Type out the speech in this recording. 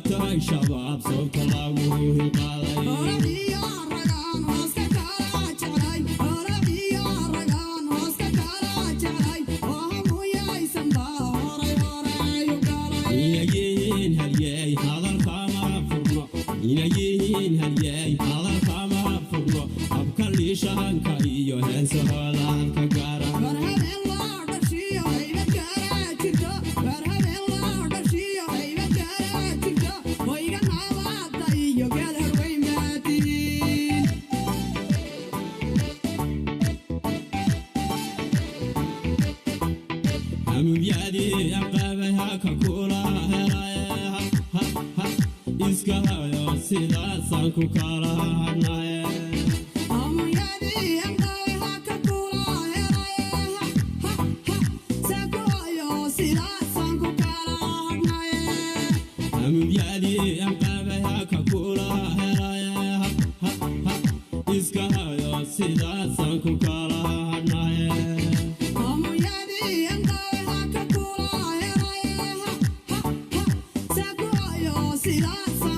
tahay shabaab sababta lagu hilqaaday inayihiin halyey hadalkama furno inayihiin halyey hadalkama furno habka liishahanka iyo heesahooda halka gaara amubyadii aqaabay haka kula helay iska hayo sidaasaan ku kala hadnaye amubyadii aqaabay haka kula helay iska hayo sidaasaan ku kala hadnaye See that?